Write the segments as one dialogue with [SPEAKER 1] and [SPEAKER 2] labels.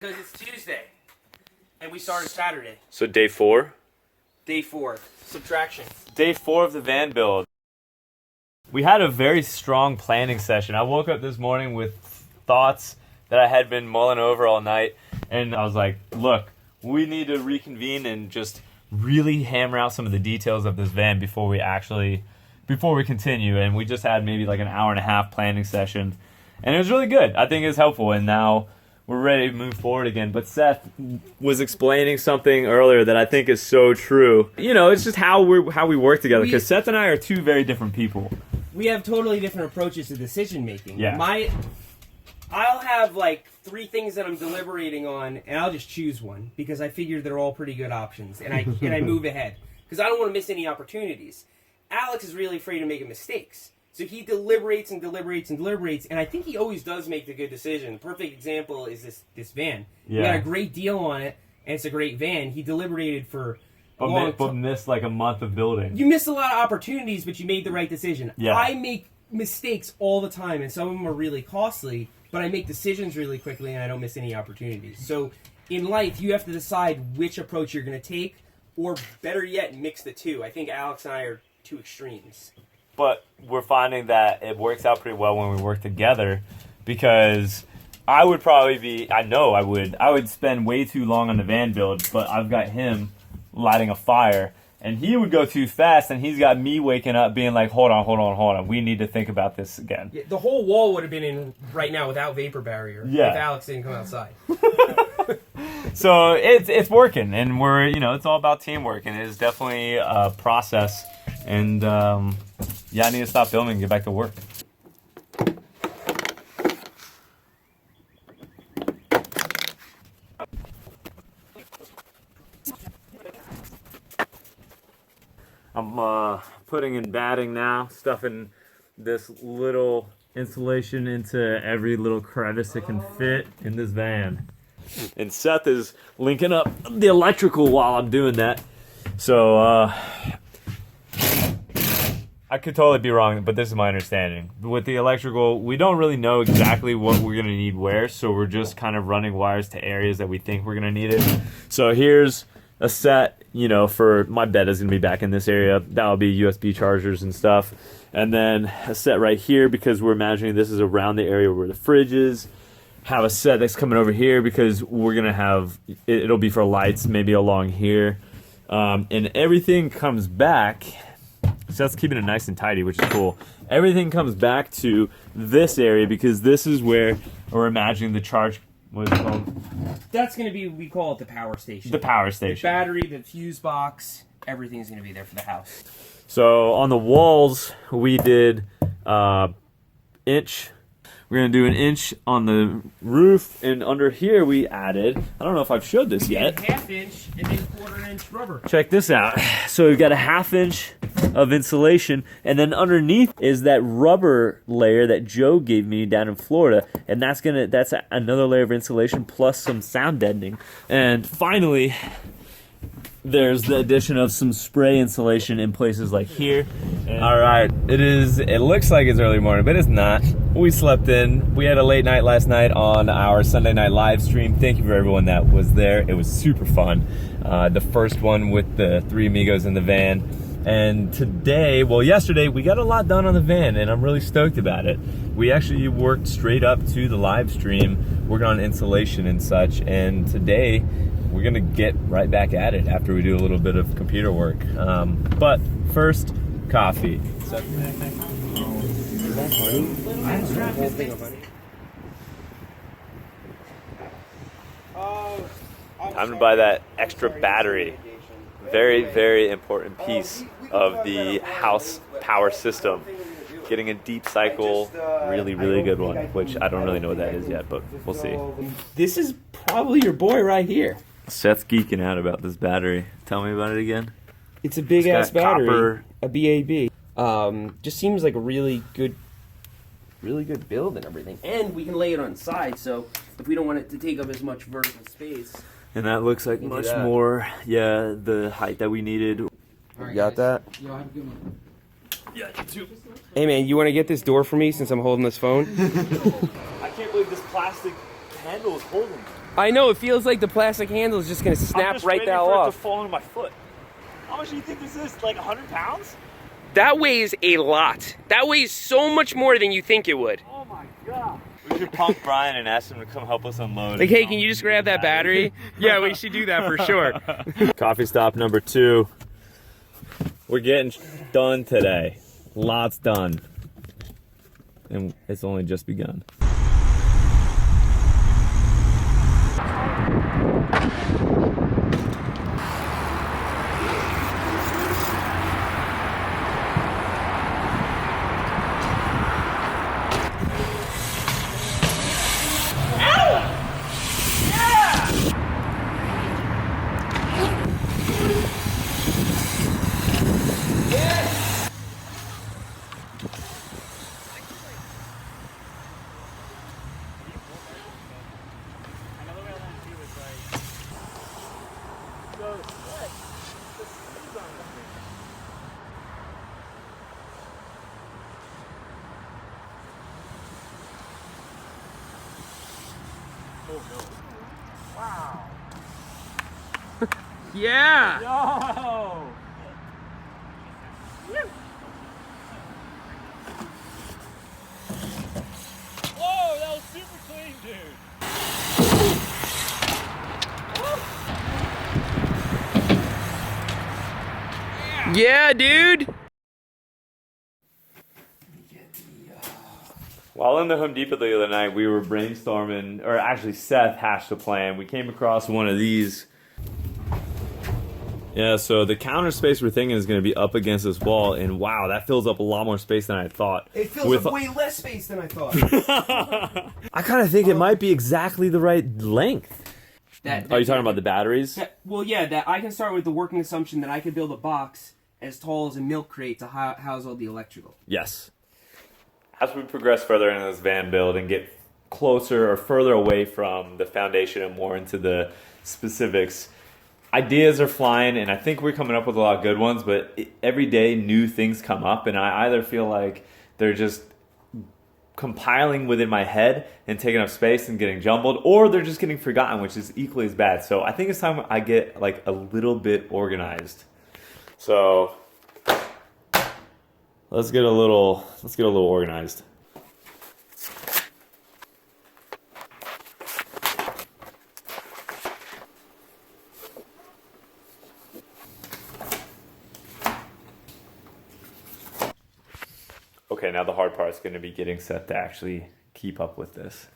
[SPEAKER 1] Because it's Tuesday, and we started Saturday.
[SPEAKER 2] So day 4?
[SPEAKER 1] Day 4, subtraction.
[SPEAKER 2] Day 4 of the van build. We had a very strong planning session. I woke up this morning with thoughts that I had been mulling over all night, and I was like, look, we need to reconvene and just really hammer out some of the details of this van before we continue. And we just had maybe like an hour and a half planning session, and it was really good. I think it was helpful, and now we're ready to move forward again. But Seth was explaining something earlier that I think is so true. You know, it's just how we work together, because Seth and I are two very different people.
[SPEAKER 1] We have totally different approaches to decision making.
[SPEAKER 2] Yeah.
[SPEAKER 1] I'll have like 3 things that I'm deliberating on, and I'll just choose one because I figure they're all pretty good options, and I move ahead because I don't want to miss any opportunities. Alex is really afraid of making mistakes. So he deliberates and deliberates and deliberates, and I think he always does make the good decision. The perfect example is this van. Yeah. We got a great deal on it, and it's a great van. He deliberated for a long time.
[SPEAKER 2] But missed like a month of building.
[SPEAKER 1] You missed a lot of opportunities, but you made the right decision.
[SPEAKER 2] Yeah.
[SPEAKER 1] I make mistakes all the time, and some of them are really costly, but I make decisions really quickly, and I don't miss any opportunities. So in life, you have to decide which approach you're going to take, or better yet, mix the two. I think Alex and I are two extremes.
[SPEAKER 2] But we're finding that it works out pretty well when we work together, because I would spend way too long on the van build, but I've got him lighting a fire, and he would go too fast, and he's got me waking up being like, hold on, we need to think about this again.
[SPEAKER 1] Yeah, the whole wall would have been in right now without vapor barrier if Alex didn't come outside.
[SPEAKER 2] So it's working, and it's all about teamwork, and it is definitely a process. And I need to stop filming and get back to work. I'm putting in batting now, stuffing this little insulation into every little crevice it can fit in this van. And Seth is linking up the electrical while I'm doing that. So, I could totally be wrong, but this is my understanding. With the electrical, we don't really know exactly what we're going to need where, so we're just kind of running wires to areas that we think we're going to need it. So here's a set, for my bed is going to be back in this area. That'll be USB chargers and stuff. And then a set right here, because we're imagining this is around the area where the fridge is. Have a set that's coming over here because we're going to have, it'll be for lights, maybe along here. And everything comes back. So that's keeping it nice and tidy, which is cool. Everything comes back to this area because this is where we're imagining the charge. What is it called?
[SPEAKER 1] That's going to be, we call it the power station.
[SPEAKER 2] The power station.
[SPEAKER 1] The battery, the fuse box, everything's going to be there for the house.
[SPEAKER 2] So on the walls, we did inch. We're going to do an inch on the roof, and under here we added, I don't know if I've showed this yet.
[SPEAKER 1] We did ½ inch and then quarter-inch rubber.
[SPEAKER 2] Check this out. So we've got a ½ inch of insulation, and then underneath is that rubber layer that Joe gave me down in Florida, and that's another layer of insulation plus some sound deadening. And finally, there's the addition of some spray insulation in places like here. All right, it looks like it's early morning, but it's not. We slept in. We had a late night last night on our Sunday night live stream. Thank you for everyone that was there. It was super fun. The first one with the 3 amigos in the van. And yesterday, we got a lot done on the van, and I'm really stoked about it. We actually worked straight up to the live stream, working on insulation and such, and today, we're gonna get right back at it after we do a little bit of computer work. But first, coffee.
[SPEAKER 1] Is that honey? I have a whole thing of honey.
[SPEAKER 2] Time to buy that extra battery. Very, very important piece of the house power system. Getting a deep cycle, really, really good one, which I don't really know what that is yet, but we'll see.
[SPEAKER 1] This is probably your boy right here.
[SPEAKER 2] Seth's geeking out about this battery. Tell me about it again.
[SPEAKER 1] It's a big ass battery,
[SPEAKER 2] copper.
[SPEAKER 1] A BAB. Just seems like a really good build and everything. And we can lay it on the side, so if we don't want it to take up as much vertical space.
[SPEAKER 2] And that looks like much more, the height that we needed.
[SPEAKER 1] You got that? Yo, have a good one. Yeah, you too. Hey man, you want to get this door for me since I'm holding this phone?
[SPEAKER 2] I can't believe this plastic handle is holding me.
[SPEAKER 1] I know, it feels like the plastic handle is just gonna snap right the hell off.
[SPEAKER 2] To fall into my foot. How much do you think this is? Like 100 pounds?
[SPEAKER 1] That weighs a lot. That weighs so much more than you think it would.
[SPEAKER 2] Oh my god. We should pump Brian and ask him to come help us unload.
[SPEAKER 1] Like, hey, can you just grab that battery? Yeah, we should do that for sure.
[SPEAKER 2] Coffee stop number 2. We're getting done today. Lots done. And it's only just begun.
[SPEAKER 1] Wow. Yeah.
[SPEAKER 2] Yo! Whoa, that was super clean, dude.
[SPEAKER 1] Yeah, dude.
[SPEAKER 2] While in the Home Depot the other night, we were brainstorming, or actually Seth hashed a plan. We came across one of these. Yeah, so the counter space we're thinking is going to be up against this wall, and wow, that fills up a lot more space than I thought.
[SPEAKER 1] It fills up way less space than I thought.
[SPEAKER 2] I kind of think it might be exactly the right length. Are you talking about the batteries?
[SPEAKER 1] Well, yeah, that I can start with the working assumption that I could build a box as tall as a milk crate to house all the electrical.
[SPEAKER 2] Yes. As we progress further into this van build and get closer or further away from the foundation and more into the specifics, ideas are flying, and I think we're coming up with a lot of good ones, but every day new things come up, and I either feel like they're just compiling within my head and taking up space and getting jumbled, or they're just getting forgotten, which is equally as bad. So I think it's time I get like a little bit organized. So let's get a little organized. Okay, now the hard part is going to be getting Seth to actually keep up with this.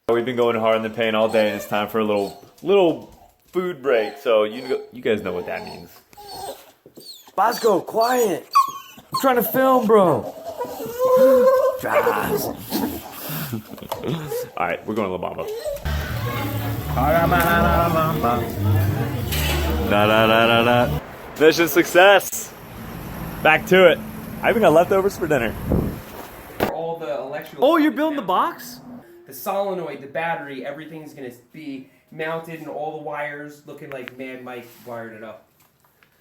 [SPEAKER 2] We've been going hard in the paint all day, and it's time for a little food break. So you guys know what that means.
[SPEAKER 3] Bosco, quiet. I'm trying to film, bro.
[SPEAKER 2] All right, we're going to La Bamba. Da-da-da-da-da. Mission success. Back to it. I even got leftovers for dinner.
[SPEAKER 1] All the electrical.
[SPEAKER 2] Oh, you're building the box?
[SPEAKER 1] The solenoid, the battery, everything's gonna be mounted, and all the wires looking like Mad Mike wired it up.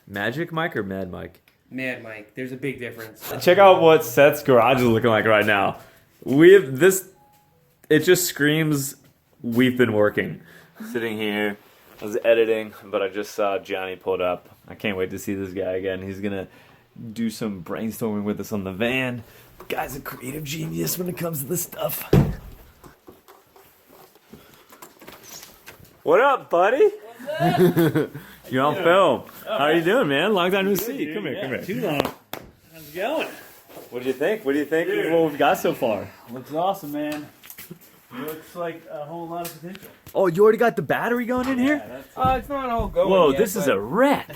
[SPEAKER 2] Magic Mike or Mad Mike?
[SPEAKER 1] Mad Mike. There's a big difference.
[SPEAKER 2] Check out what Seth's garage is looking like right now. It just screams we've been working. Sitting here, I was editing, but I just saw Johnny pulled up. I can't wait to see this guy again. He's gonna do some brainstorming with us on the van. The guy's a creative genius when it comes to this stuff. What up, buddy? You're on film. How are you doing, man? Long time no see. Come here.
[SPEAKER 4] Too long. How's it going?
[SPEAKER 2] What do you think? What do you think of what we've got so far?
[SPEAKER 4] Looks awesome, man. Looks like a whole lot of potential.
[SPEAKER 2] Oh, you already got the battery going in here?
[SPEAKER 1] It's not all going.
[SPEAKER 2] Whoa,
[SPEAKER 1] yet,
[SPEAKER 2] this is a wreck.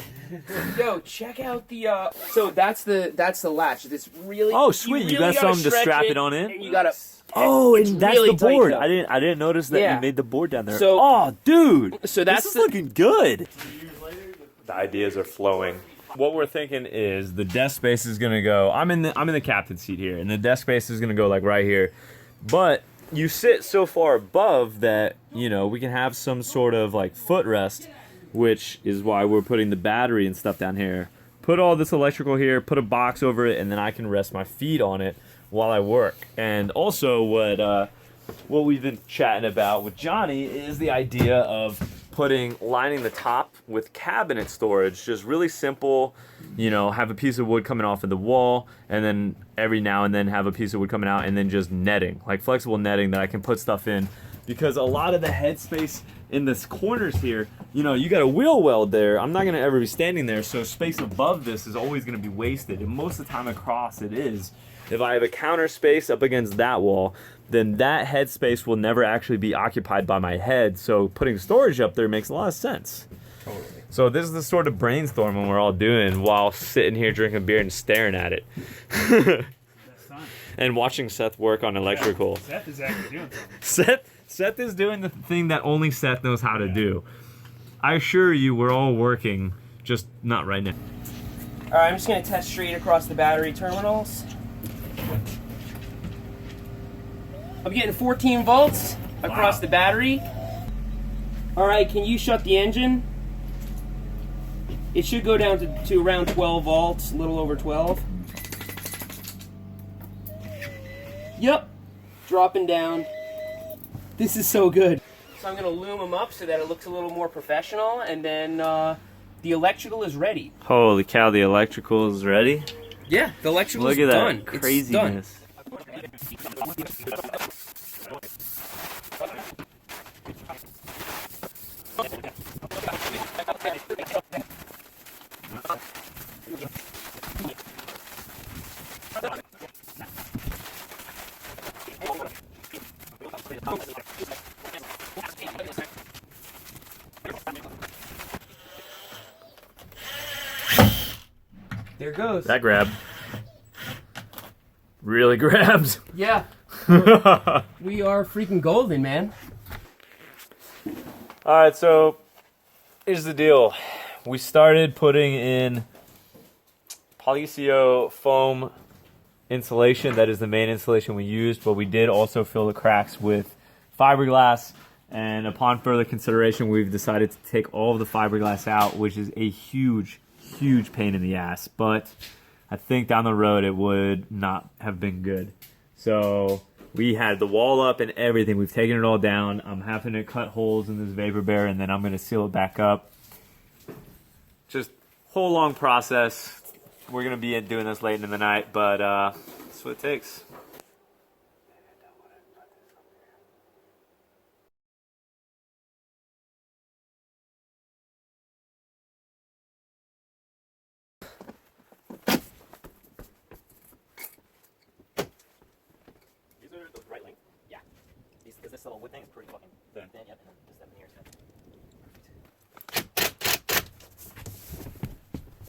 [SPEAKER 1] Yo, check out the. So that's the latch. This really.
[SPEAKER 2] Oh, sweet! You
[SPEAKER 1] really
[SPEAKER 2] got something to
[SPEAKER 1] stretch
[SPEAKER 2] strap it on in.
[SPEAKER 1] And you gotta.
[SPEAKER 2] Oh,
[SPEAKER 1] it's
[SPEAKER 2] and that's
[SPEAKER 1] really
[SPEAKER 2] the
[SPEAKER 1] tight,
[SPEAKER 2] board.
[SPEAKER 1] though.
[SPEAKER 2] I didn't notice that
[SPEAKER 1] Yeah.
[SPEAKER 2] you made the board down there.
[SPEAKER 1] So-
[SPEAKER 2] oh, dude.
[SPEAKER 1] So that's
[SPEAKER 2] this is looking good. The ideas are flowing. What we're thinking is the desk space is gonna go. I'm in the captain's seat here, and the desk space is gonna go like right here. But you sit so far above that we can have some sort of like footrest, which is why we're putting the battery and stuff down here. Put all this electrical here, put a box over it, and then I can rest my feet on it while I work. And also what what we've been chatting about with Johnny is the idea of lining the top with cabinet storage. Just really simple, you know, have a piece of wood coming off of the wall, and then every now and then have a piece of wood coming out, and then just netting, like flexible netting that I can put stuff in. Because a lot of the headspace in this corners here, you know, you got a wheel weld there. I'm not gonna ever be standing there, so space above this is always gonna be wasted, and most of the time across it is. If I have a counter space up against that wall, then that headspace will never actually be occupied by my head, so putting storage up there makes a lot of sense.
[SPEAKER 1] Totally.
[SPEAKER 2] So this is the sort of brainstorming we're all doing while sitting here drinking beer and staring at it. And watching Seth work on electrical.
[SPEAKER 4] Yeah, Seth is actually doing something.
[SPEAKER 2] Seth is doing the thing that only Seth knows how to do. I assure you we're all working, just not right now.
[SPEAKER 1] Alright, I'm just going to test straight across the battery terminals. I'm getting 14 volts across the battery. Alright, can you shut the engine? It should go down to around 12 volts, a little over 12. Yep, dropping down. This is so good. So I'm going to loom them up so that it looks a little more professional, and then the electrical is ready.
[SPEAKER 2] Holy cow, the electrical is ready?
[SPEAKER 1] Yeah, the electrical
[SPEAKER 2] Look
[SPEAKER 1] is
[SPEAKER 2] at
[SPEAKER 1] done.
[SPEAKER 2] that craziness.
[SPEAKER 1] There it goes.
[SPEAKER 2] That grabbed. Really grabs.
[SPEAKER 1] Yeah. We are freaking golden, man.
[SPEAKER 2] All right, so here's the deal. We started putting in Policio foam insulation. That is the main insulation we used, but we did also fill the cracks with fiberglass. And upon further consideration, we've decided to take all of the fiberglass out, which is a huge pain in the ass. But I think down the road it would not have been good. So we had the wall up and everything. We've taken it all down. I'm having to cut holes in this vapor bear, and then I'm going to seal it back up. Just whole long process. We're going to be doing this late in the night, but that's what it takes.
[SPEAKER 5] These are the right length? Yeah. Because this little wood thing is pretty fucking thin. Yep. And then this stuff in here is